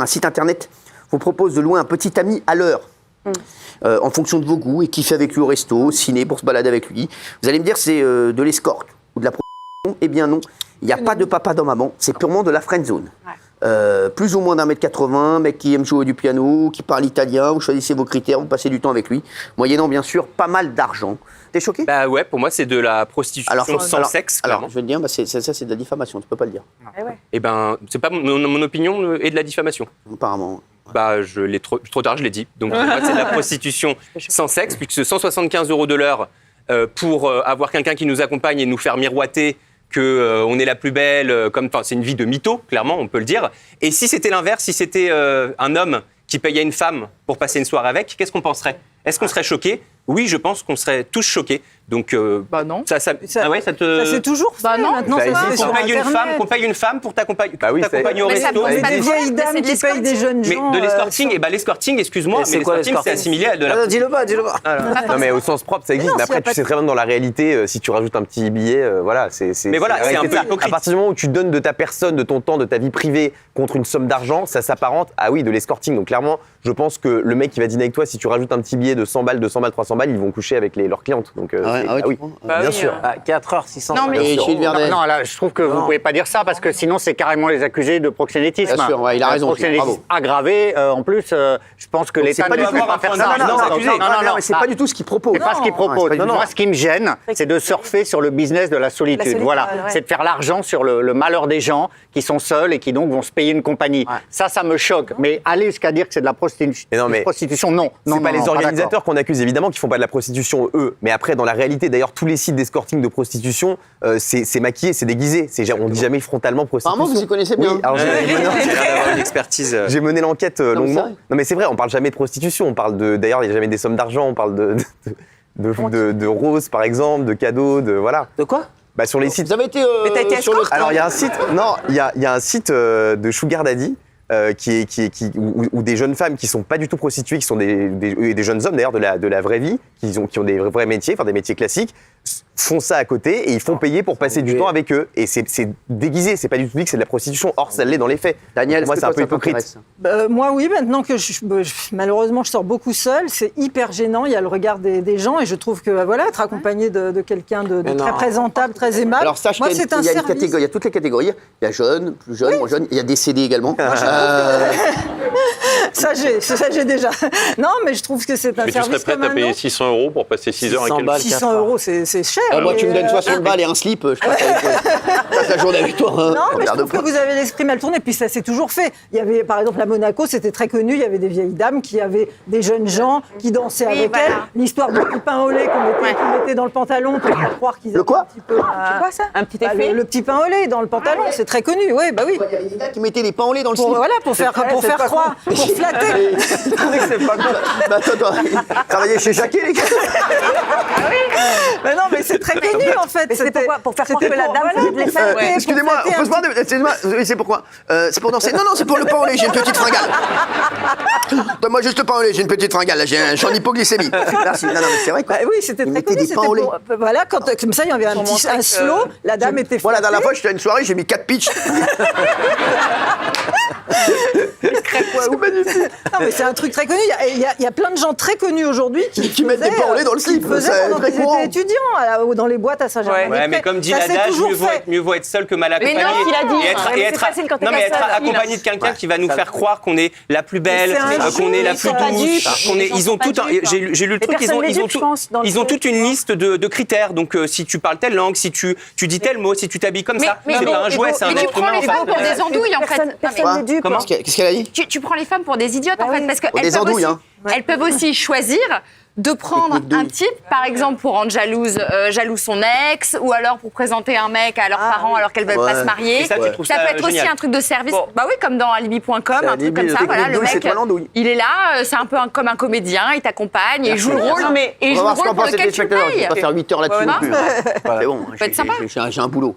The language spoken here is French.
un site internet vous propose de louer un petit ami à l'heure. En fonction de vos goûts et kiffer avec lui au resto, ciné pour se balader avec lui. Vous allez me dire c'est de l'escorte ou de la prostitution. Eh bien non, il n'y a pas de papa dans maman, c'est purement de la friend zone. Plus ou moins d'1m80, mec qui aime jouer du piano, qui parle italien, vous choisissez vos critères, vous passez du temps avec lui, moyennant bien sûr pas mal d'argent. T'es choqué? Bah ouais, pour moi c'est de la prostitution sans sexe, clairement. Alors je vais te dire, ça c'est de la diffamation, tu peux pas le dire. Eh ben, c'est pas mon opinion et de la diffamation. Apparemment. Bah, trop tard, je l'ai dit. Donc, pour moi, c'est de la prostitution sans sexe, puisque 175 € de l'heure pour avoir quelqu'un qui nous accompagne et nous faire miroiter qu'on est la plus belle, c'est une vie de mytho, clairement, on peut le dire. Et si c'était l'inverse, si c'était un homme qui payait une femme pour passer une soirée avec, qu'est-ce qu'on penserait? Est-ce qu'on serait choqués? Oui, je pense qu'on serait tous choqués. Donc, bah non. Ça c'est toujours fait. Bah non. Maintenant, qu'on paye une femme pour t'accompagner au resto. Mais des vieilles dames qui payent des jeunes gens. Mais de l'escorting, l'escorting, excuse-moi, mais l'escorting, c'est assimilé à de la... Dis-le pas. Non, mais au sens propre, ça existe. Mais après, tu sais très bien dans la réalité, si tu rajoutes un petit billet, voilà, c'est... Mais voilà, c'est un peu hypocrite. À partir du moment où tu donnes de ta personne, de ton temps, de ta vie privée contre une somme d'argent, ça s'apparente à, oui, de l'escorting. Donc clairement, je pense que le mec qui va dîner avec toi, si tu rajoutes un petit billet de 100 balles, 200 balles, 300 balles, ils vont coucher avec leurs clientes. Donc, oui. Bien sûr. 4 heures, 600. Non, mais non, là, je trouve que vous ne pouvez pas dire ça parce que sinon, c'est carrément les accuser de proxénétisme. Bien sûr, il a raison. Proxénétisme aggravé. En plus, je pense que l'État ne doit pas faire ça. Non, mais c'est pas du tout ce qu'il propose. C'est pas ce qu'il propose. Moi, ce qui me gêne, c'est de surfer sur le business de la solitude. Voilà, c'est de faire l'argent sur le malheur des gens qui sont seuls et qui donc vont se payer une compagnie. Ça me choque. Mais aller jusqu'à dire que c'est de la prostitution, non. C'est pas les organisateurs qu'on accuse, évidemment, qui font pas de la prostitution, eux. Mais après, dans la réalité, d'ailleurs, tous les sites d'escorting de prostitution, c'est maquillé, c'est déguisé. On dit jamais frontalement prostitution. Apparemment, vous y connaissez bien. Oui, alors J'ai une expertise. J'ai mené l'enquête longuement. Non, mais c'est vrai, on parle jamais de prostitution. On parle d'ailleurs, il n'y a jamais des sommes d'argent. On parle de roses, par exemple, de cadeaux, voilà. De quoi? Bah, sur les sites. Vous avez été sur le... Alors, il y a un site. Non, il y a un site de Sugar Daddy. Ou des jeunes femmes qui sont pas du tout prostituées, qui sont des jeunes hommes d'ailleurs de la vraie vie, qui ont des vrais métiers, des métiers classiques, font ça à côté et ils font payer pour passer du temps avec eux. Et c'est déguisé, c'est pas du tout dit que c'est de la prostitution. Or, ça l'est dans les faits. Daniel, moi, c'est un peu hypocrite. Moi, oui, maintenant que malheureusement je sors beaucoup seule, c'est hyper gênant. Il y a le regard des gens et je trouve que être accompagné de quelqu'un de très présentable, très aimable. Alors, sache qu'il y a une catégorie, il y a toutes les catégories. Il y a jeune, plus jeune, moins jeune. Il y a décédé également. Ça, j'ai déjà. Non, mais je trouve que c'est un service. Mais tu serais prête à payer 600 € pour passer 6 heures avec quelqu'un? 600 €, c'est cher. Moi, tu me donnes 60 balles et un slip, je passe la journée avec toi. Non, mais je trouve que vous avez l'esprit mal tourné. Puis ça s'est toujours fait. Il y avait, par exemple, à Monaco, c'était très connu. Il y avait des vieilles dames qui avaient des jeunes gens qui dansaient avec elles. L'histoire du petit pain au lait qu'on mettait dans le pantalon pour faire croire qu'ils avaient un petit peu. C'est quoi ça? Un petit effet? Le petit pain au lait dans le pantalon, c'est très connu. Oui, bah oui. Il y avait des gars qui mettaient des pains au lait dans le slip. Voilà, pour faire croire, pour flatter. C'est pas cool. Bah, toi, travailler chez Jacquet, les gars. Mais non, mais c'est très connu en fait. Mais c'était pour faire croire que la dame faisait de l'effet. Excusez-moi, c'est pourquoi c'est pour danser. Non, c'est pour le pain au lait, j'ai une petite fringale. Donne-moi juste le pain au lait, j'ai une petite fringale, là, je suis en hypoglycémie. Merci. Non, mais c'est vrai quoi. Oui, c'était très connu. Des pains au lait. Voilà, comme ça, il y avait un slow, la dame était flattée. Voilà, dans la fois, j'étais à une soirée, j'ai mis 4 pitchs. C'est magnifique. Non, mais c'est un truc très connu. Il y a plein de gens très connus aujourd'hui qui mettent des pains au lait dans le slip. Ils faisaient pendant qu'ils étaient étudiants, dans les boîtes à Saint-Germain. Ouais, mais comme dit l'adage, mieux vaut être seul que mal accompagné. Mais non, il a dit. Et être accompagné de quelqu'un qui va nous faire croire qu'on est la plus belle, qu'on est la plus douce, ils ont tout. J'ai lu le truc, ils ont toute une liste de critères. Donc si tu parles telle langue, si tu dis tel mot, si tu t'habilles comme ça, c'est pas un jouet, c'est un être humain. Tu prends les femmes pour des andouilles en fait. Personne n'est dupe. Qu'est-ce qu'elle a dit? Tu prends les femmes pour des idiotes en fait parce qu'elles peuvent aussi choisir de prendre un type, par exemple, pour rendre jalouse son ex, ou alors pour présenter un mec à leurs parents alors qu'elles veulent pas se marier. Ça peut être aussi un truc de service. Bah oui, comme dans alibi.com, un truc comme ça. Voilà, le mec, il est là, c'est un peu comme un comédien, il t'accompagne, et il joue le rôle, pour lequel tu payes. On va faire 8 heures là-dessus non plus. C'est bon, j'ai un boulot.